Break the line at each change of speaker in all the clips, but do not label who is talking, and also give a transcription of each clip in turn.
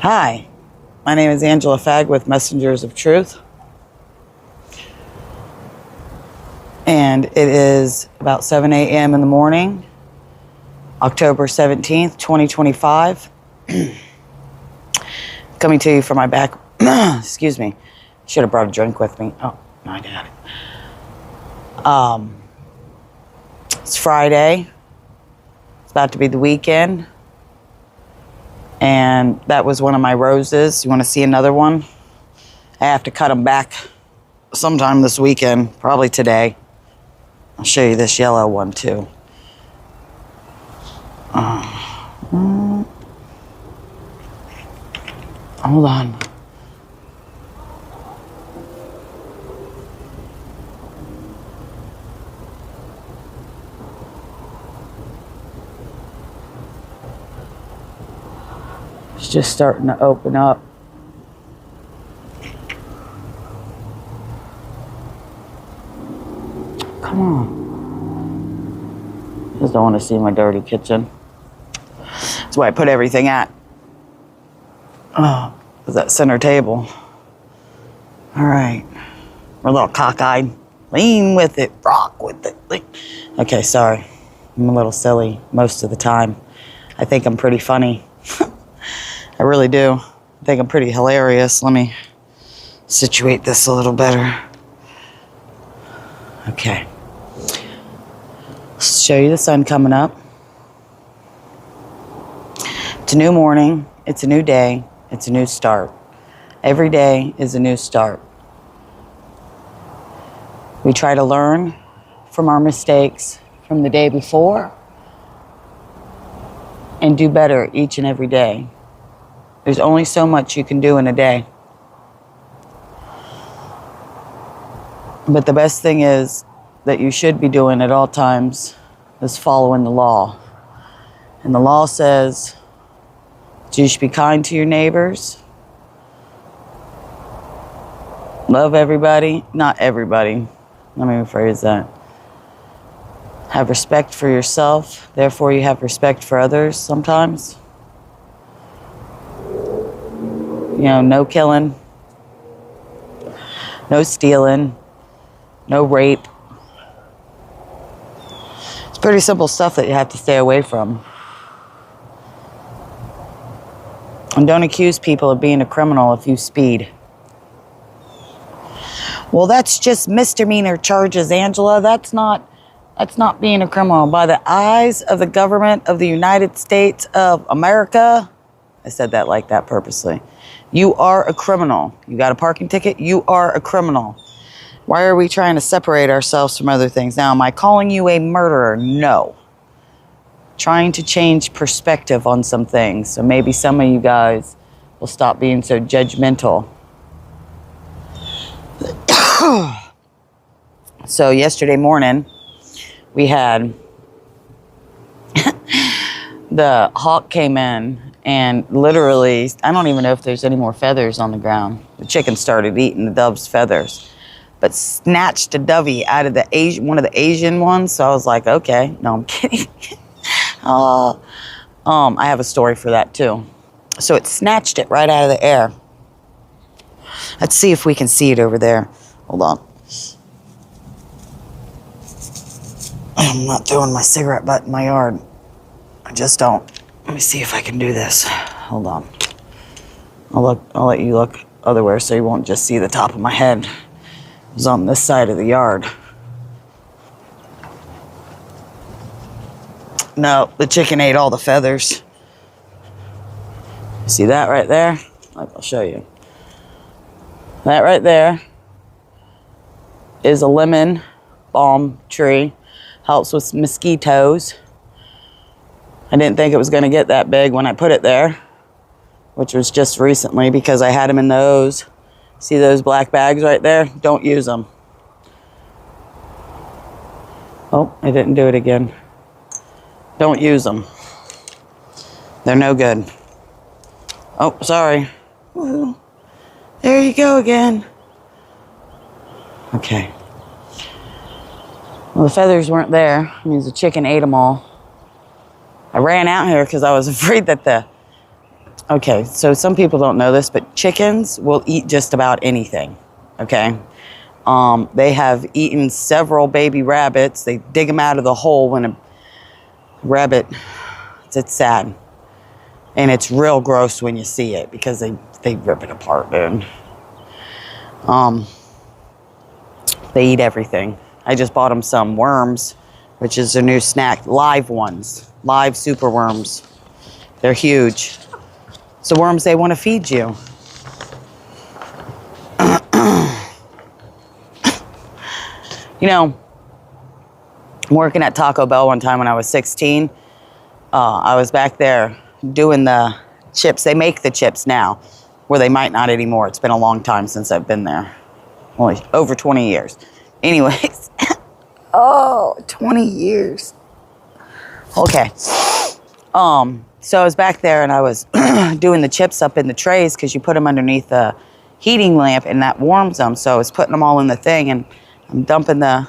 Hi, my name is Angela Fagg with Messengers of Truth. And it is about 7 a.m. in the morning, October 17th, 2025. Coming to you from my back, excuse me, should have brought a drink with me. Oh, no, I didn't. It's Friday. It's about to be the weekend. And that was one of my roses. You want to see another one? I have to cut them back sometime this weekend, probably today. I'll show you this yellow one too. Hold on. It's just starting to open up. Come on. Just don't want to see my dirty kitchen. That's why I put everything at. That center table. All right. We're a little cockeyed. Lean with it. Rock with it. Okay, sorry. I'm a little silly most of the time. I think I'm pretty funny. I really do. I think I'm pretty hilarious. Let me situate this a little better. Okay. Let's show you the sun coming up. It's a new morning. It's a new day. It's a new start. Every day is a new start. We try to learn from our mistakes from the day before and do better each and every day. There's only so much you can do in a day. But the best thing is that you should be doing at all times is following the law. And the law says you should be kind to your neighbors, love everybody, not everybody. Let me rephrase that. Have respect for yourself, therefore you have respect for others sometimes. You know, no killing, no stealing, no rape. It's pretty simple stuff that you have to stay away from. And don't accuse people of being a criminal if you speed. Well, that's just misdemeanor charges, Angela. That's not being a criminal. By the eyes of the government of the United States of America, I said that like that purposely. You are a criminal. You got a parking ticket? You are a criminal. Why are we trying to separate ourselves from other things? Now, am I calling you a murderer? No. Trying to change perspective on some things. So maybe some of you guys will stop being so judgmental. So yesterday morning, we had the hawk came in and literally, I don't even know if there's any more feathers on the ground. The chicken started eating the dove's feathers, but snatched a dovey out of one of the Asian ones. So I was like, okay, no, I'm kidding. I have a story for that too. So it snatched it right out of the air. Let's see if we can see it over there. Hold on. I'm not throwing my cigarette butt in my yard. I just don't. Let me see if I can do this. Hold on. I'll let you look otherwhere so you won't just see the top of my head. It was on this side of the yard. No, the chicken ate all the feathers. See that right there? I'll show you. That right there is a lemon balm tree. Helps with mosquitoes. I didn't think it was going to get that big when I put it there, which was just recently because I had them in those. See those black bags right there? Don't use them. Oh, I didn't do it again. Don't use them. They're no good. Oh, sorry. Woo. There you go again. Okay. Well, the feathers weren't there. It means the chicken ate them all. I ran out here because I was afraid that the Okay, so some people don't know this, but chickens will eat just about anything. Okay. They have eaten several baby rabbits. They dig them out of the hole when a rabbit, it's sad. And it's real gross when you see it because they rip it apart, dude. They eat everything. I just bought them some worms, which is a new snack. Live ones. Live super worms. They're huge. It's the worms they want to feed you. You know, working at Taco Bell one time when I was 16, I was back there doing the chips. They make the chips now, where they might not anymore. It's been a long time since I've been there. Only over 20 years. Anyways. Oh, 20 years. Okay. So I was back there and I was doing the chips up in the trays because you put them underneath the heating lamp and that warms them. So I was putting them all in the thing and I'm dumping the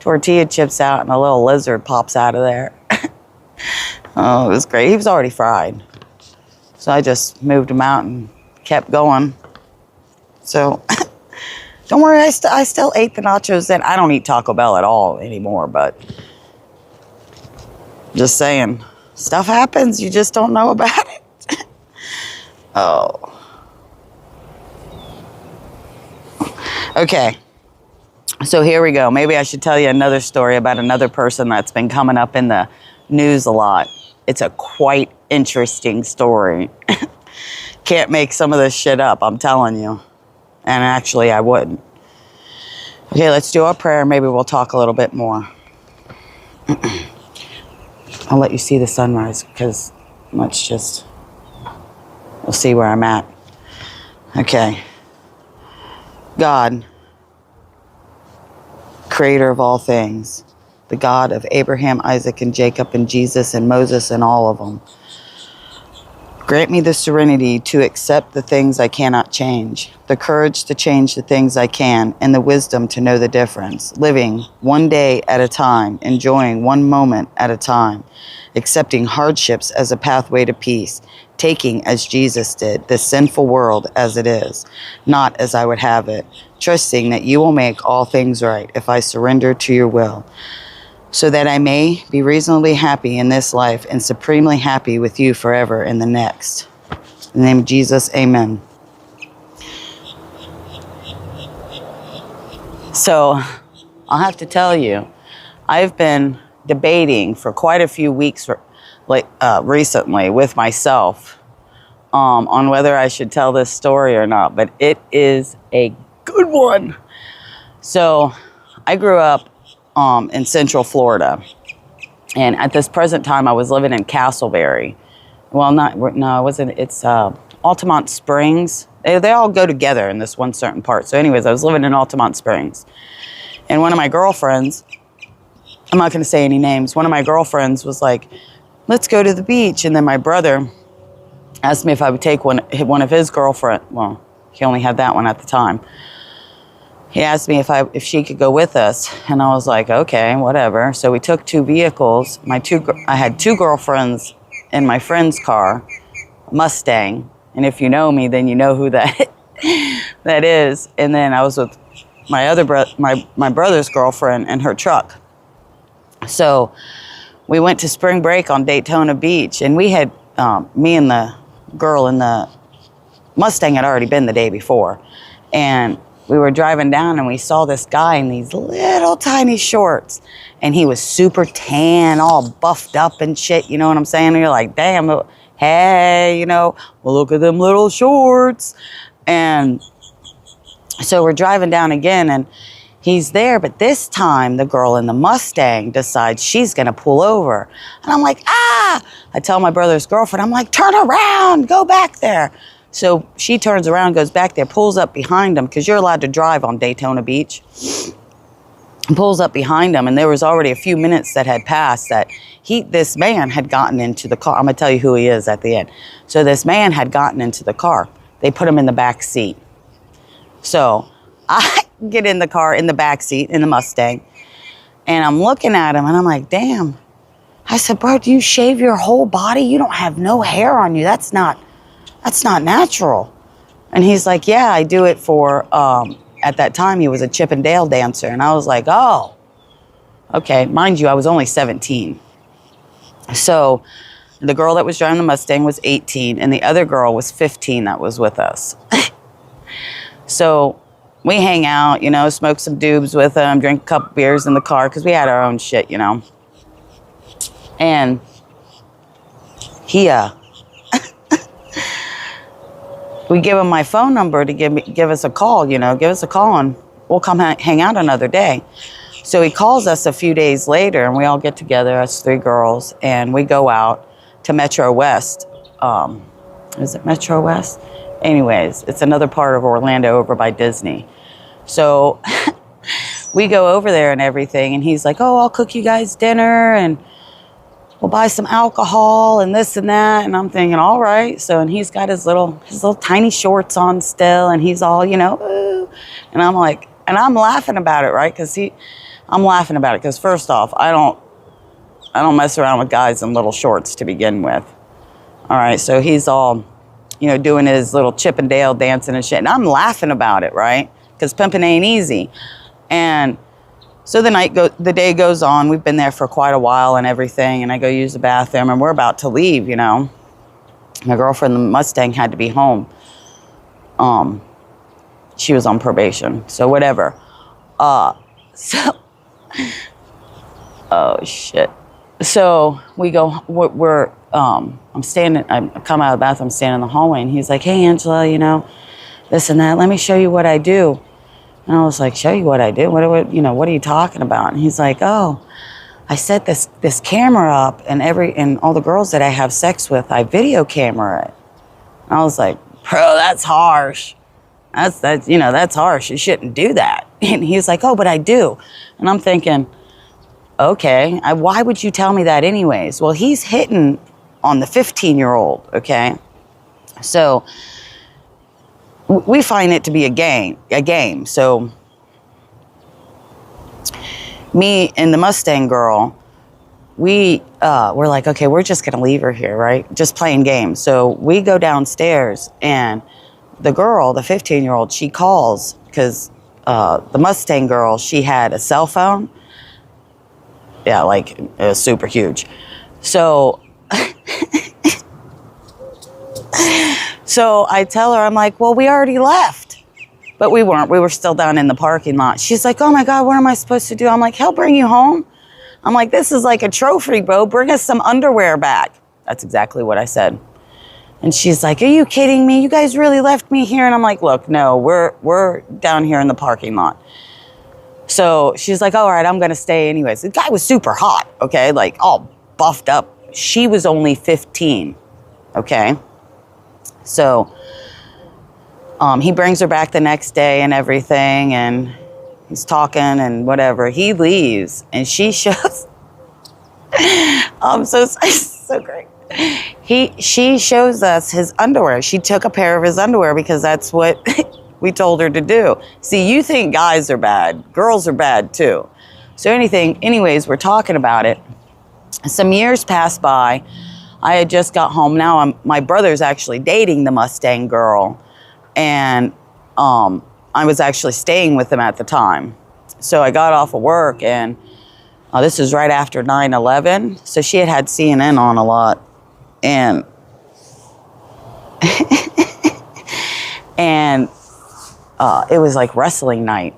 tortilla chips out and a little lizard pops out of there. Oh, it was great. He was already fried. So I just moved him out and kept going. So don't worry, I still ate the nachos. And I don't eat Taco Bell at all anymore, but just saying, stuff happens. You just don't know about it. Oh. Okay. So here we go. Maybe I should tell you another story about another person that's been coming up in the news a lot. It's a quite interesting story. Can't make some of this shit up, I'm telling you. And actually, I wouldn't. Okay, let's do our prayer. Maybe we'll talk a little bit more. I'll let you see the sunrise because we'll see where I'm at. Okay. God, creator of all things, the God of Abraham, Isaac, and Jacob, and Jesus, and Moses, and all of them. Grant me the serenity to accept the things I cannot change, the courage to change the things I can, and the wisdom to know the difference, living one day at a time, enjoying one moment at a time, accepting hardships as a pathway to peace, taking, as Jesus did, this sinful world as it is, not as I would have it, trusting that you will make all things right if I surrender to your will, so that I may be reasonably happy in this life and supremely happy with you forever in the next. In the name of Jesus, amen. So, I'll have to tell you, I've been debating for quite a few weeks recently with myself on whether I should tell this story or not, but it is a good one. So, I grew up in Central Florida, and at this present time, I was living in Castleberry. Well, it wasn't. It's Altamont Springs. They all go together in this one certain part. So, anyways, I was living in Altamont Springs, and one of my girlfriends, I'm not going to say any names. One of my girlfriends was like, "Let's go to the beach," and then my brother asked me if I would take one of his girlfriend. Well, he only had that one at the time. He asked me if she could go with us, and I was like, okay, whatever. So we took two vehicles. I had two girlfriends in my friend's car, Mustang, and if you know me, then you know who that is. And then I was with my brother's girlfriend in her truck. So we went to spring break on Daytona Beach, and we had me and the girl in the Mustang had already been the day before, and we were driving down and we saw this guy in these little tiny shorts, and he was super tan, all buffed up and shit, you know what I'm saying? And you're like, damn, hey, well, look at them little shorts. And so we're driving down again and he's there, but this time the girl in the Mustang decides she's gonna pull over. And I'm like, I tell my brother's girlfriend, I'm like, turn around, go back there. So she turns around, goes back there, pulls up behind him, because you're allowed to drive on Daytona Beach. Pulls up behind him, and there was already a few minutes that had passed that this man had gotten into the car. I'm going to tell you who he is at the end. So this man had gotten into the car. They put him in the back seat. So I get in the car, in the back seat, in the Mustang, and I'm looking at him, and I'm like, damn. I said, bro, do you shave your whole body? You don't have no hair on you. That's not That's not natural. And he's like, yeah, I do it for, at that time, he was a Chip and Dale dancer. And I was like, oh, okay. Mind you, I was only 17. So the girl that was driving the Mustang was 18, and the other girl was 15 that was with us. So we hang out, you know, smoke some doobs with them, drink a couple beers in the car, because we had our own shit, you know. And he, we give him my phone number to give us a call, you know, give us a call and we'll come hang out another day. So he calls us a few days later and we all get together, us 3 girls, and we go out to Metro West. Is it Metro West? Anyways, it's another part of Orlando over by Disney. So we go over there and everything, and he's like, oh, I'll cook you guys dinner and we'll buy some alcohol and this and that. And I'm thinking, all right. So, and he's got his little tiny shorts on still, and he's all, you know, ooh. And I'm like, and I'm laughing about it, right? I'm laughing about it because first off, I don't mess around with guys in little shorts to begin with. All right. So he's all, you know, doing his little Chip and Dale dancing and shit. And I'm laughing about it, right? Because pimping ain't easy. And so the day goes on. We've been there for quite a while and everything. And I go use the bathroom and we're about to leave, you know. My girlfriend, the Mustang, had to be home. She was on probation. So whatever. Oh, shit. So we go, I come out of the bathroom, standing in the hallway, and he's like, hey, Angela, you know, this and that. Let me show you what I do. And I was like, show you what I do? What are you talking about? And he's like, oh, I set this camera up, and all the girls that I have sex with, I video camera it. And I was like, bro, that's harsh. That's harsh. You shouldn't do that. And he's like, oh, but I do. And I'm thinking, okay, why would you tell me that anyways? Well, he's hitting on the 15-year-old, okay? So we find it to be a game. So me and the Mustang girl, we're like, okay, we're just going to leave her here, right? Just playing games. So we go downstairs, and the girl, the 15-year-old, she calls because the Mustang girl, she had a cell phone. Yeah, like, it was super huge. So, so I tell her, I'm like, well, we already left. But we weren't. We were still down in the parking lot. She's like, oh, my God, what am I supposed to do? I'm like, he'll bring you home. I'm like, this is like a trophy, bro. Bring us some underwear back. That's exactly what I said. And she's like, are you kidding me? You guys really left me here? And I'm like, look, no, we're down here in the parking lot. So she's like, all right, I'm going to stay anyways. The guy was super hot, okay? Like, all buffed up. She was only 15, okay? So he brings her back the next day and everything, and he's talking and whatever. He leaves, and she shows... so great. She shows us his underwear. She took a pair of his underwear because that's what... we told her to do. See, you think guys are bad. Girls are bad too. So anyways, we're talking about it. Some years passed by. I had just got home. Now my brother's actually dating the Mustang girl. And I was actually staying with him at the time. So I got off of work, and this was right after 9/11. So she had CNN on a lot. And it was like wrestling night,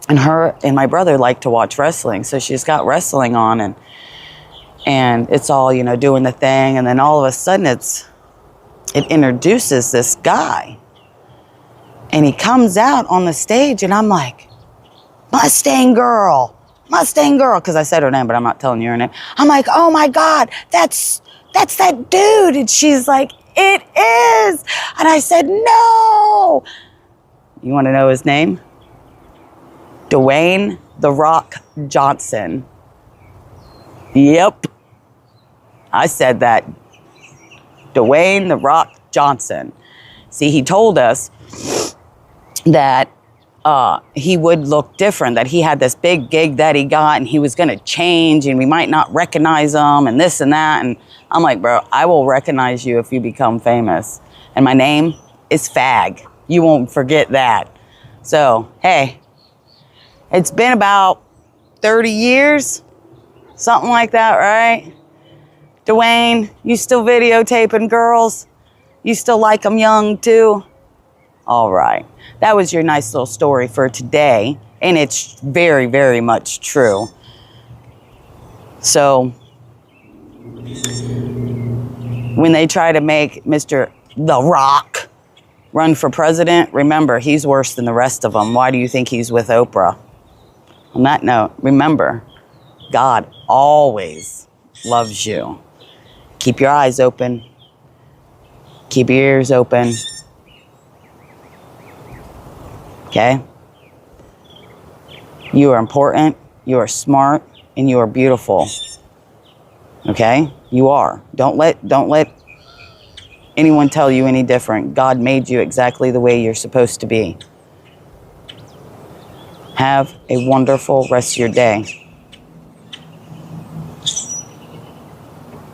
and her and my brother like to watch wrestling. So she's got wrestling on, and it's all, you know, doing the thing. And then all of a sudden it introduces this guy, and he comes out on the stage, and I'm like, Mustang girl, because I said her name, but I'm not telling you her name. I'm like, oh my God, that's that dude. And she's like, it is. And I said, no. You want to know his name? Dwayne "The Rock" Johnson. Yep. I said that. Dwayne "The Rock" Johnson. See, he told us that he would look different, that he had this big gig that he got and he was going to change and we might not recognize him and this and that. And I'm like, bro, I will recognize you if you become famous. And my name is Fag. You won't forget that. So, hey, it's been about 30 years, something like that, right? Dwayne, you still videotaping girls? You still like them young too? All right. That was your nice little story for today. And it's very, very much true. So, when they try to make Mr. The Rock run for president, remember, he's worse than the rest of them. Why do you think he's with Oprah? On that note, remember, God always loves you. Keep your eyes open. Keep your ears open. Okay? You are important, you are smart, and you are beautiful. Okay? You are. Don't let anyone tell you any different. God made you exactly the way you're supposed to be. Have a wonderful rest of your day.